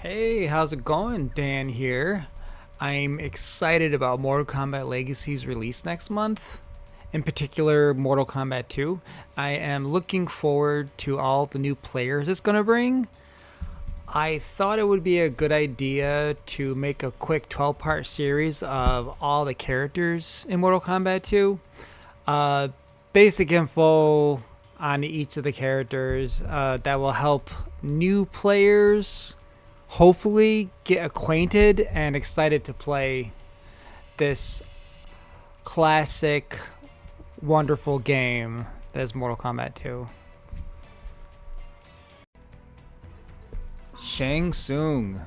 Hey, how's it going? Dan here. I'm excited about Mortal Kombat Legacy's release next month. In particular, Mortal Kombat 2. I am looking forward to all the new players it's going to bring. I thought it would be a good idea to make a quick 12-part series of all the characters in Mortal Kombat 2. Uh, Basic info on each of the characters that will help new players hopefully get acquainted and excited to play this classic, wonderful game that is Mortal Kombat 2. Shang Tsung.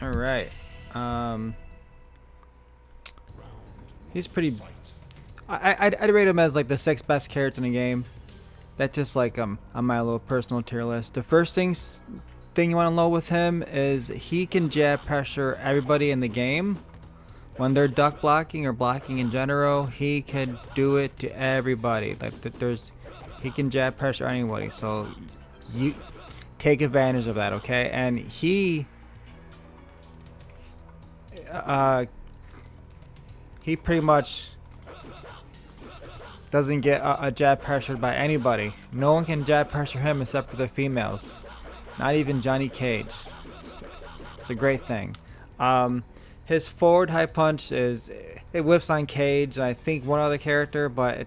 All right. Um, he's pretty. I'd rate him as like the sixth best character in the game. That's just like on my little personal tier list. The first thing you want to know with him is he can jab pressure everybody in the game. When they're duck blocking or blocking in general, he can do it to everybody. Like he can jab pressure anybody. So you take advantage of that, okay? And he pretty much doesn't get a jab pressured by anybody. No one can jab pressure him except for the females. Not even Johnny Cage. It's a great thing. His forward high punch it whiffs on Cage and I think one other character, but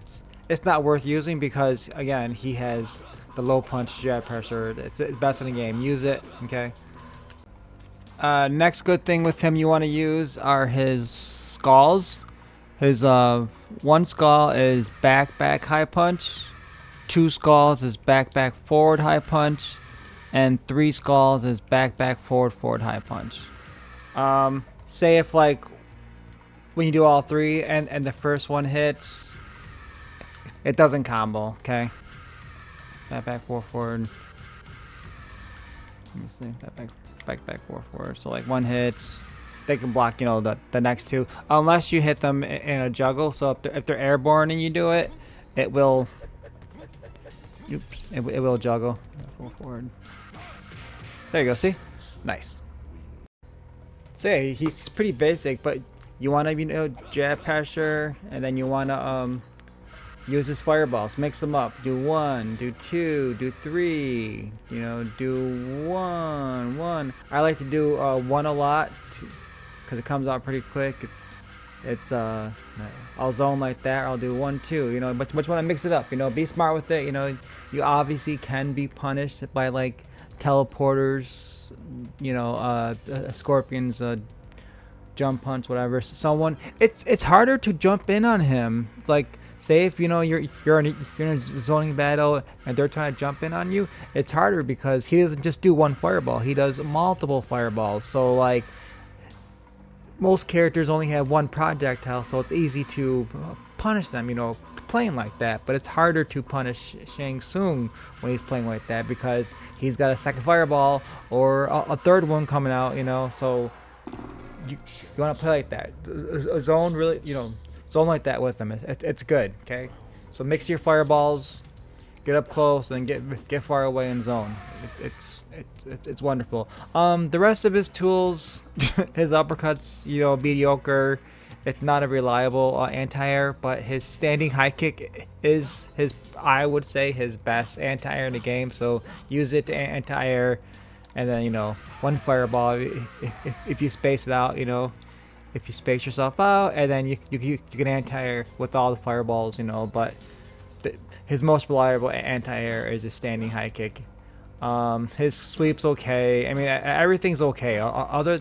it's not worth using because again he has the low punch jab pressure. It's best in the game. Use it, okay? Next good thing with him you want to use are his skulls. His one skull is back high punch, two skulls is back forward high punch, and three skulls is back forward high punch. Say if like when you do all three and the first one hits, it doesn't combo, okay? Back forward. Let me see. Back forward. So like one hits, they can block, the next two, unless you hit them in a juggle. So if they're airborne and you do it, it will. Oops, it will juggle. Forward. There you go. See, nice. So yeah, he's pretty basic, but you want to jab pressure, and then you want to use his fireballs. Mix them up. Do one, do two, do three. Do one. I like to do one a lot because it comes out pretty quick. It's I'll zone like that. I'll do 1, 2. But you want to mix it up. Be smart with it. You obviously can be punished by like teleporters. Scorpions. Jump punch, whatever. It's harder to jump in on him. It's like say if you're in a zoning battle and they're trying to jump in on you, it's harder because he doesn't just do one fireball. He does multiple fireballs. So like most characters only have one projectile, so it's easy to punish them, playing like that. But it's harder to punish Shang Tsung when he's playing like that because he's got a second fireball or a third one coming out, so you want to play like that. A zone really, zone like that with him. It's good, okay? So mix your fireballs, get up close, and get far away and zone. It's wonderful. The rest of his tools, his uppercuts, mediocre. It's not a reliable anti-air, but his standing high kick is I would say his best anti-air in the game. So use it to anti-air, and then one fireball if you space it out. If you space yourself out, and then you can anti-air with all the fireballs. But his most reliable anti-air is his standing high kick. His sweep's okay. I mean, everything's okay. Other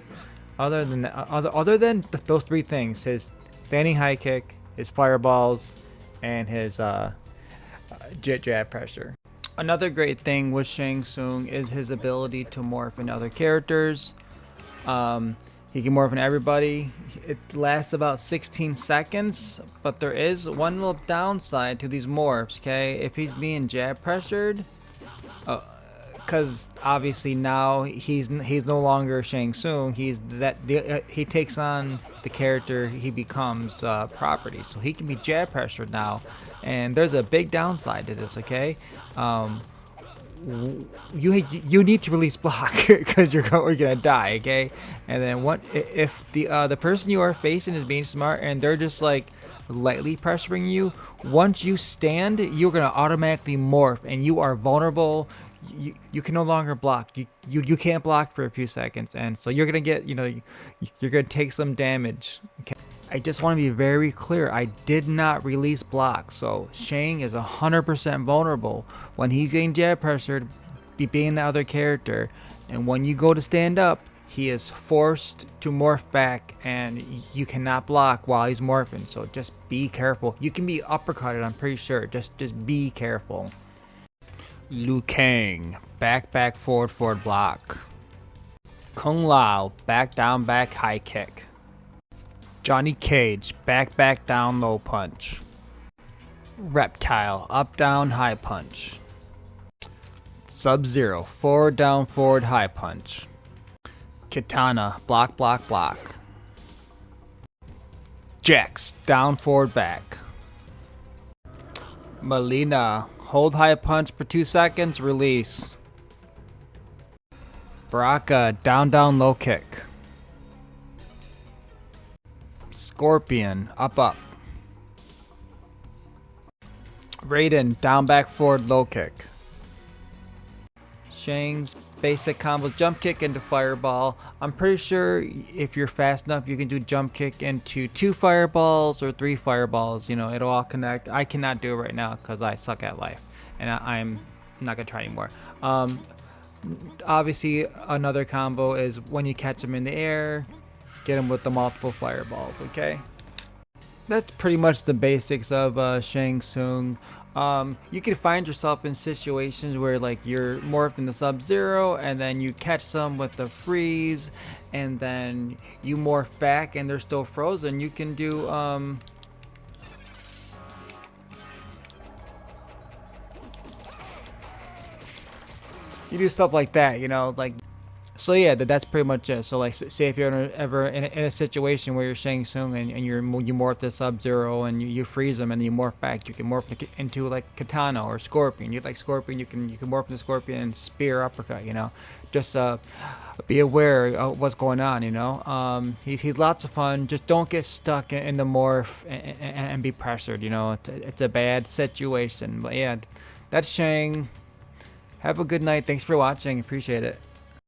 than those three things: his standing high kick, his fireballs, and his jab pressure. Another great thing with Shang Tsung is his ability to morph in other characters. He can morph in everybody. It lasts about 16 seconds, but there is one little downside to these morphs, okay? If he's being jab pressured, because obviously now he's no longer Shang Tsung. He takes on the character he becomes property, so he can be jab pressured now. And there's a big downside to this, okay? you need to release block because you're gonna die, okay? And then what if the person you are facing is being smart and they're just like lightly pressuring you? Once you stand, you're gonna automatically morph and you are vulnerable. You can no longer block. You can't block for a few seconds, and so you're gonna get, you're gonna take some damage. Okay. I just want to be very clear. I did not release block, so Shang is 100% vulnerable when he's getting jab pressured, being the other character, and when you go to stand up, he is forced to morph back, and you cannot block while he's morphing. So just be careful. You can be uppercutted, I'm pretty sure. Just be careful. Liu Kang, back forward block. Kung Lao, back down back high kick. Johnny Cage, back down low punch. Reptile, up down high punch. Sub-Zero, forward down forward high punch. Kitana, block. Jax, down forward back. Melina, hold high punch for 2 seconds, release. Baraka, down low kick. Scorpion, up. Raiden, down back forward low kick. Shang's basic combos, jump kick into fireball. I'm pretty sure if you're fast enough, you can do jump kick into 2 fireballs or 3 fireballs. It'll all connect. I cannot do it right now because I suck at life, and I'm not gonna try anymore. Obviously, another combo is when you catch him in the air, get him with the multiple fireballs. Okay, that's pretty much the basics of Shang Tsung. You can find yourself in situations where like you're morphed into Sub-Zero and then you catch some with the freeze and then you morph back and they're still frozen. You can do stuff like that, like. So yeah, that's pretty much it. So like, say if you're ever in a situation where you're Shang Tsung and you morph the Sub-Zero and you freeze them and you morph back, you can morph into like Katana or Scorpion. You like Scorpion, you can morph into Scorpion and spear uppercut. Just be aware of what's going on. He's lots of fun. Just don't get stuck in the morph and be pressured. It's a bad situation. But yeah, that's Shang. Have a good night. Thanks for watching. Appreciate it.